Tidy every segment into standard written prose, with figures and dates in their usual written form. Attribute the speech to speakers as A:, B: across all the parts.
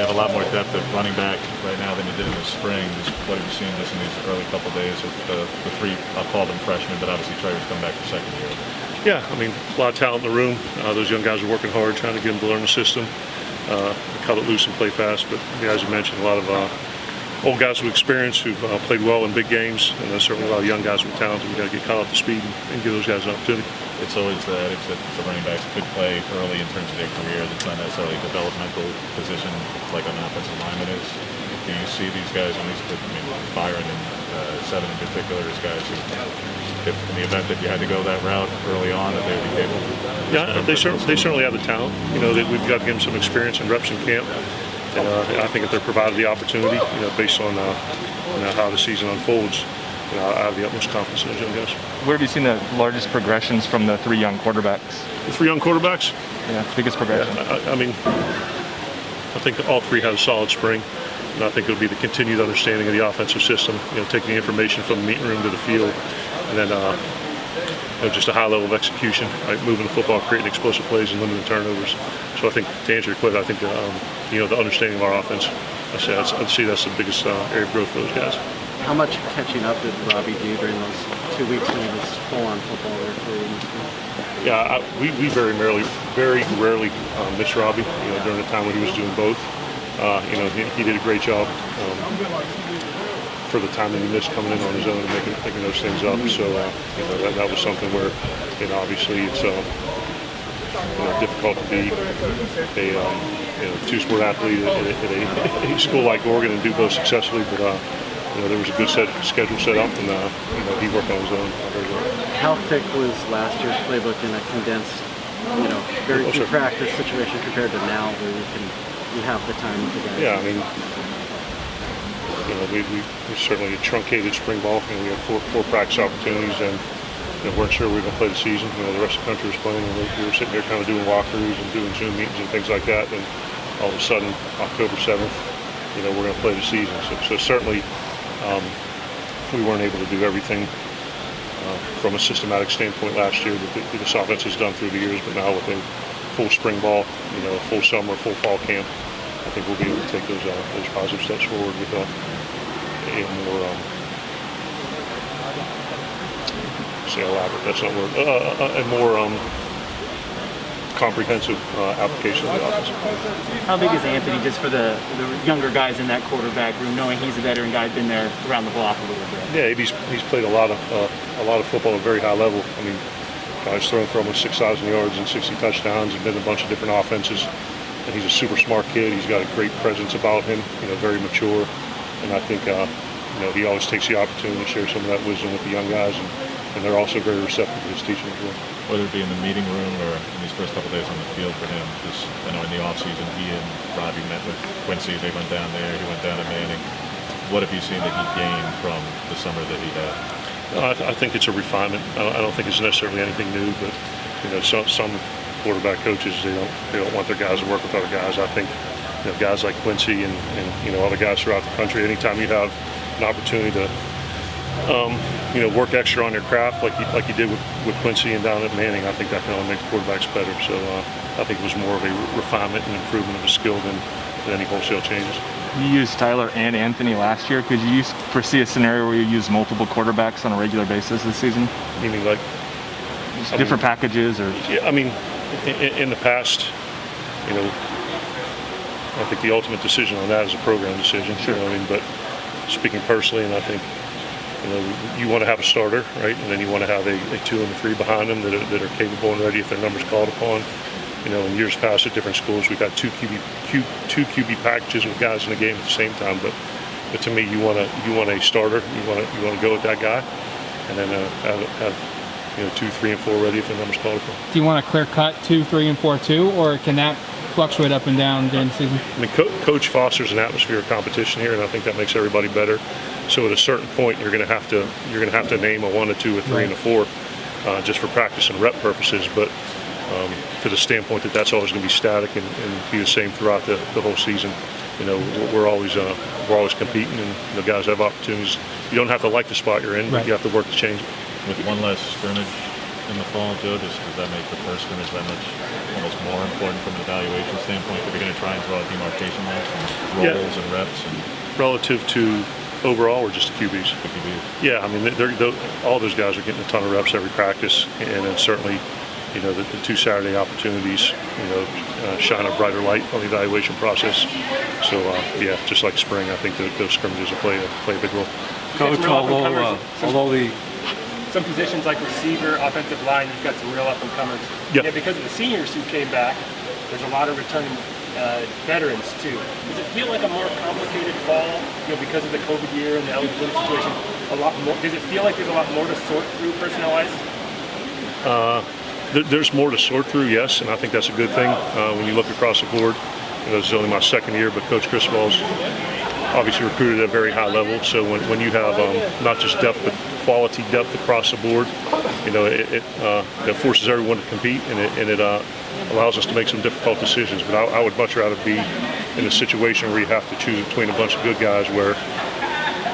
A: have a lot more depth at running back right now than you did in the spring. Just what have you seen just in these early couple days with the three, I'll call them freshmen, but obviously Trevor's come back for second year.
B: Yeah, I mean, a lot of talent in the room. Those young guys are working hard, trying to get them to learn the system, cut it loose and play fast. But as you mentioned, a lot of old guys with experience who've played well in big games, and there's certainly a lot of young guys with talent. We've got to get caught up to speed and give those guys an opportunity.
A: It's always the adage that the running backs could play early in terms of their career. That's not necessarily a developmental position like an offensive lineman is. Do you see these guys, at least with Byron and Seven in particular, as guys who, if in the event that you had to go that route early on, that they would be capable?
B: Yeah, they certainly have the talent. You know, we've got to give them some experience and reps in camp. And I think if they're provided the opportunity, based on how the season unfolds, I have the utmost confidence in those young guys.
C: Where have you seen the largest progressions from the three young quarterbacks?
B: The three young quarterbacks?
C: Yeah, biggest progression.
B: Yeah, I think all three had a solid spring. And I think it'll be the continued understanding of the offensive system, taking the information from the meeting room to the field, and then just a high level of execution, right? Moving the football, creating explosive plays and limiting turnovers. So I think, to answer your question, I think the understanding of our offense, I'd see that's the biggest area of growth for those guys.
D: How much catching up did Robbie do during those 2 weeks when he was full-on football there for you?
B: Yeah, we very rarely miss Robbie. During the time when he was doing both. He did a great job for the time that he missed coming in on his own and making those things up. So that was something where obviously it's difficult to be a two-sport athlete at a school like Oregon and do both successfully. But there was a good schedule set up, and he worked on his own very well.
D: How thick was last year's playbook in a condensed, very few practice situation compared to now, where you have the time with the guys?
B: Yeah, we certainly truncated spring ball. We had four practice opportunities, and weren't sure we were going to play the season. The rest of the country was playing, and we were sitting there kind of doing walkthroughs and doing Zoom meetings and things like that. And all of a sudden, October 7th, we're going to play the season. So certainly, we weren't able to do everything from a systematic standpoint last year that this offense has done through the years. But now with a full spring ball, full summer, full fall camp, I think we'll be able to take those positive steps forward with a more elaborate. That's not word. A more comprehensive application of the offense.
E: How big is Anthony just for the younger guys in that quarterback room, knowing he's a veteran guy, been there around the block a little bit?
B: Yeah, he's played a lot of football at a very high level. Guys thrown for almost 6,000 yards and 60 touchdowns, and been in a bunch of different offenses. And he's a super smart kid. He's got a great presence about him. Very mature, and I think he always takes the opportunity to share some of that wisdom with the young guys, and they're also very receptive to his teaching as well.
A: Whether it be in the meeting room or in these first couple days on the field for him, because I know in the offseason he and Robbie met with Quincy. They went down there. He went down to Manning. What have you seen that he gained from the summer that he had?
B: I think it's a refinement. I don't think it's necessarily anything new, but some quarterback coaches they don't want their guys to work with other guys. I think guys like Quincy and other guys throughout the country. Anytime you have an opportunity to work extra on your craft like you did with Quincy and down at Manning, I think that can only make the quarterbacks better. So I think it was more of a refinement and improvement of his skill than any wholesale changes.
C: You used Tyler and Anthony last year. Could you foresee a scenario where you use multiple quarterbacks on a regular basis this season?
B: You mean like
C: different packages, or?
B: Yeah, in the past, I think the ultimate decision on that is a program decision.
C: Sure.
B: But speaking personally, and I think you want to have a starter, right, and then you want to have a 2 and a 3 behind them that are capable and ready if their number's called upon. In years past at different schools, we've got two QB packages with guys in the game at the same time. But to me, you want a starter. You want to go with that guy, and then have 2, 3, and 4 ready if the number's called upon.
F: Do you want a clear cut 2, 3, and 4 too, or can that fluctuate up and down during the season?
B: Coach fosters an atmosphere of competition here, and I think that makes everybody better. So at a certain point, you're going to have to name a 1, a 2, a 3, and a 4, just for practice and rep purposes. But to the standpoint that that's always going to be static and be the same throughout the whole season, we're always competing, and the guys have opportunities. You don't have to like the spot you're in, but you have to work to change it.
A: With one less scrimmage in the fall, Joe, does that make the first scrimmage that much more almost more important from an evaluation standpoint if you're going to try and draw a demarcation line from
B: Yeah.
A: roles and reps and
B: Relative to overall or just the QBs?
A: the QBs?
B: Yeah, I mean, all those guys are getting a ton of reps every practice, and then certainly, you know, the 2 Saturday opportunities, you know, shine a brighter light on the evaluation process. So, yeah, just like spring, I think those scrimmages will play a big role.
G: Coach, although the
H: some positions like receiver, offensive line, you've got some real up-and-comers.
B: Yeah.
H: Yet because of the seniors who came back, there's a lot of returning veterans too. Does it feel like a more complicated fall, you know, because of the COVID year and the eligibility situation? A lot more. Does it feel like there's a lot more to sort through personnel-wise?
B: There's more to sort through, yes, and I think that's a good thing. When you look across the board, you know, this is only my 2nd year, but Coach Cristobal's obviously recruited at a very high level. So when you have not just depth, but quality depth across the board, you know, it forces everyone to compete, and it allows us to make some difficult decisions. But I would much rather be in a situation where you have to choose between a bunch of good guys where,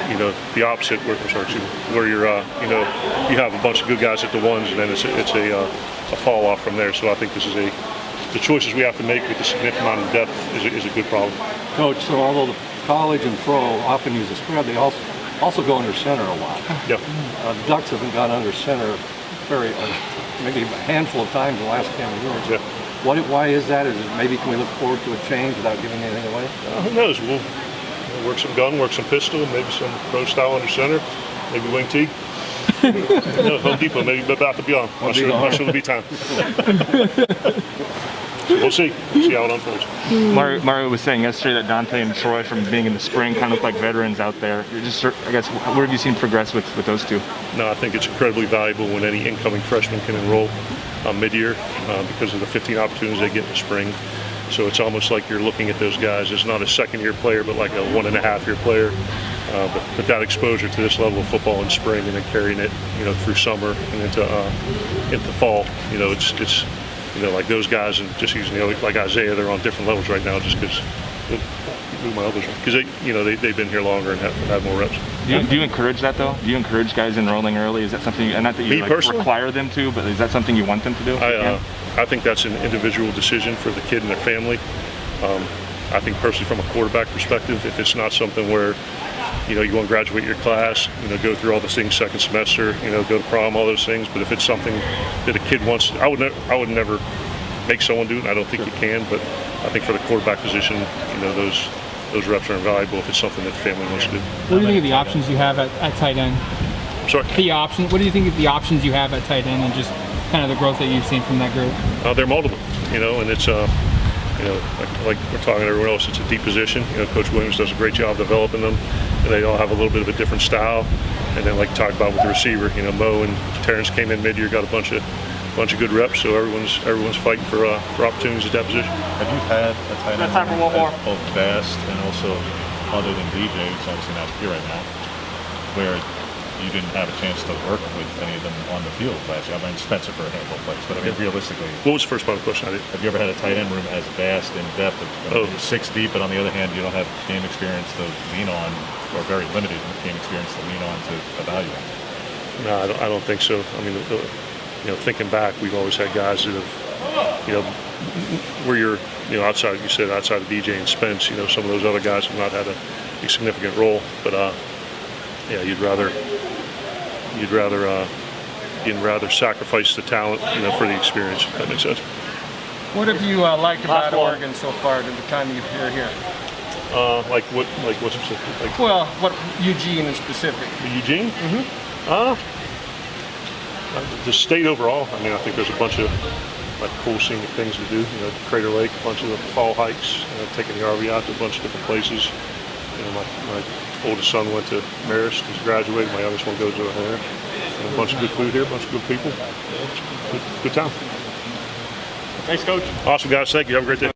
B: you know, the opposite, where you're, you know, you have a bunch of good guys at the ones, and then it's a fall off from there. So I think this is the choices we have to make with the significant amount of depth is a good problem.
G: Coach, so although the college and pro often use a spread, they also go under center a lot.
B: Yeah.
G: The Ducks haven't gone under center maybe a handful of times in the last 10 years.
B: Yeah.
G: Why is that? Is it maybe can we look forward to a change without giving anything away?
B: Who knows? We'll work some gun, work some pistol, maybe some pro style under center, maybe wing tee. No, Home Depot, maybe about to be on. Not sure it'll be time. So we'll see how it unfolds.
C: Mario was saying yesterday that Dante and Troy, from being in the spring, kind of look like veterans out there. You're just, I guess, what have you seen progress with those two?
B: No, I think it's incredibly valuable when any incoming freshman can enroll mid-year because of the 15 opportunities they get in the spring. So it's almost like you're looking at those guys as not a 2nd-year player, but like a 1.5-year player. But that exposure to this level of football in spring and then carrying it, you know, through summer and into fall, you know, it's you know, like those guys, and just using, you know, like Isaiah, they're on different levels right now just because they've been here longer and have had more reps.
C: Do you encourage that though? Do you encourage guys enrolling early? Is that something, and not that you require them to, but is that something you want them to do?
B: I think that's an individual decision for the kid and their family. I think personally, from a quarterback perspective, if it's not something where, you know, you want to graduate your class, you know, go through all the things 2nd semester, you know, go to prom, all those things. But if it's something that a kid wants, I would never make someone do it. I don't think you can, but I think for the quarterback position, you know, those reps are invaluable if it's something that the family wants to do.
F: What do you think of the options you have at tight end?
B: I'm sorry?
F: What do you think of the options you have at tight end and just kind of the growth that you've seen from that group?
B: They're multiple, you know, and it's you know, like we're talking to everyone else, it's a deep position. You know, Coach Williams does a great job developing them, and they all have a little bit of a different style. And then, like talked about with the receiver, you know, Mo and Terrence came in mid-year, got a bunch of good reps. So everyone's fighting for opportunities at that position.
A: Have you had a tight end
E: time for one more.
A: both fast and also, other than DJ, who's obviously not here right now, where you didn't have a chance to work with any of them on the field last year? I mean, Spencer for a handful of plays, but I mean, realistically,
B: What was the first part of the question?
A: have you ever had a tight end room as vast in depth? You're 6 deep, but on the other hand, you don't have game experience to lean on, or very limited game experience to lean on to evaluate.
B: No, I don't think so. I mean, you know, thinking back, we've always had guys that have, you know, where you're, you know, outside of DJ and Spence, you know, some of those other guys have not had a significant role. But yeah, you'd rather sacrifice the talent, you know, for the experience. If that makes sense.
I: What have you liked about Oregon so far to the time you're here?
B: Like what specific? Like,
I: well, what Eugene in specific?
B: Eugene? The state overall. I mean, I think there's a bunch of like cool scenic things to do. You know, Crater Lake, a bunch of the fall hikes. You know, taking the RV out to a bunch of different places. You know, my oldest son went to Marist. He's graduated. My youngest one goes over there. And a bunch of good food here, a bunch of good people. Good time.
H: Thanks, Coach.
B: Awesome, guys. Thank you. Have a great day.